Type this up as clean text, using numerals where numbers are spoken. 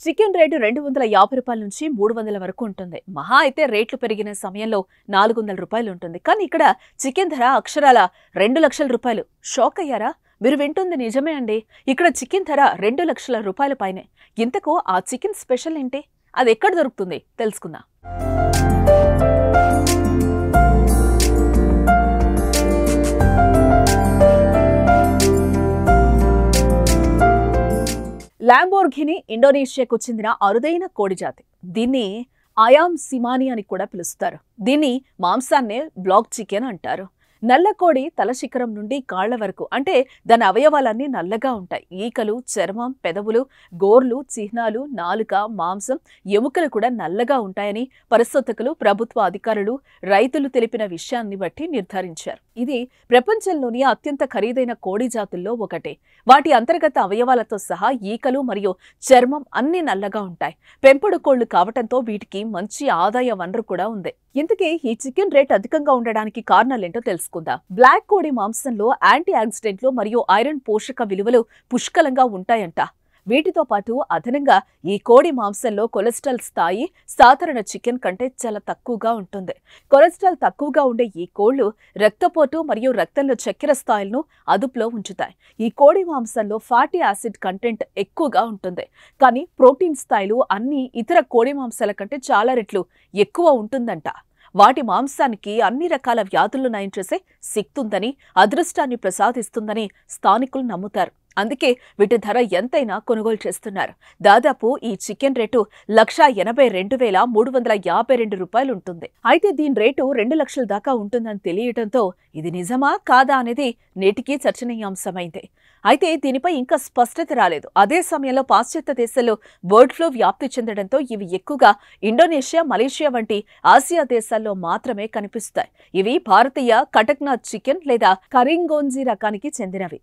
Chicken rate 250 రూపాయల నుంచి 300 వరకు ఉంటుంది. మహా అయితే రేట్లు పెరిగిన సమయంలో 400 రూపాయలు ఉంటుంది. కానీ ఇక్కడ చికెన్ ధర అక్షరాల 2 లక్షల రూపాయలు. షాక్ అయ్యారా? మీరు వింటుంది నిజమే అండి. ఇక్కడ చికెన్ ధర 2 లక్షల రూపాయల పైనే. ఇంతకు ఆ చికెన్ స్పెషల్ ఏంటి? అది ఎక్కడ దొరుకుతుంది తెలుసుకుందాం. లాంబోర్గిని ఇండోనేషియాకు చెందిన అరుదైన కోడి జాతి. దీన్ని అయామ్ సిమాని అని కూడా పిలుస్తారు. దీన్ని మాంసాన్నే బ్లాక్ చికెన్ అంటారు. నల్ల కోడి తల శిఖరం నుండి కాళ్ల వరకు అంటే దాని అవయవాలన్నీ నల్లగా ఉంటాయి. ఈకలు, చర్మం, పెదవులు, గోర్లు, చిహ్నాలు, నాలుక, మాంసం, ఎముకలు కూడా నల్లగా ఉంటాయని పరిశోధకులు, ప్రభుత్వ అధికారులు, రైతులు తెలిపిన విషయాన్ని బట్టి నిర్ధారించారు. ఇది ప్రపంచంలోని అత్యంత ఖరీదైన కోడి జాతుల్లో ఒకటి. వాటి అంతర్గత అవయవాలతో సహా ఈకలు మరియు చర్మం అన్ని నల్లగా ఉంటాయి. పెంపుడు కోళ్లు కావటంతో వీటికి మంచి ఆదాయ వనరు కూడా ఉంది. ఇంతకీ ఈ చికెన్ రేట్ అధికంగా ఉండడానికి కారణాలేంటో తెలుసుకుందాం. బ్లాక్ కోడి మాంసంలో యాంటీ ఆక్సిడెంట్లు మరియు ఐరన్ పోషక విలువలు పుష్కలంగా ఉంటాయంట. వీటితో పాటు అదనంగా ఈ కోడి మాంసంలో కొలెస్ట్రాల్ స్థాయి సాధారణ చికెన్ కంటే చాలా తక్కువగా ఉంటుంది. కొలెస్ట్రాల్ తక్కువగా ఉండే ఈ కోళ్లు రక్తపోటు మరియు రక్తంలో చక్కెర స్థాయిలను అదుపులో ఉంచుతాయి. ఈ కోడి మాంసంలో ఫ్యాటీ యాసిడ్ కంటెంట్ ఎక్కువగా ఉంటుంది. కానీ ప్రోటీన్ స్థాయిలు అన్ని ఇతర కోడి మాంసాల కంటే చాలా రెట్లు ఎక్కువ ఉంటుందంట. వాటి మాంసానికి అన్ని రకాల వ్యాధులను నయం చేసే శక్తి ఉందని, అదృష్టాన్ని ప్రసాదిస్తుందని స్థానికులు నమ్ముతారు. అందుకే వీటి ధర ఎంతైనా కొనుగోలు చేస్తున్నారు. దాదాపు ఈ చికెన్ రేటు 1,82,352 రూపాయలు ఉంటుంది. అయితే దీని రేటు 2 లక్షల దాకా ఉంటుందని తెలియటంతో ఇది నిజమా కాదా అనేది నేటికీ చర్చనీయాంశమైంది. అయితే దీనిపై ఇంకా స్పష్టత రాలేదు. అదే సమయంలో పాశ్చాత్య దేశాల్లో బర్డ్ ఫ్లూ వ్యాప్తి చెందడంతో ఇవి ఎక్కువగా ఇండోనేషియా, మలేషియా వంటి ఆసియా దేశాల్లో మాత్రమే కనిపిస్తాయి. ఇవి భారతీయ కటక్నాథ్ చికెన్ లేదా కరింగోంజీ రకానికి చెందినవి.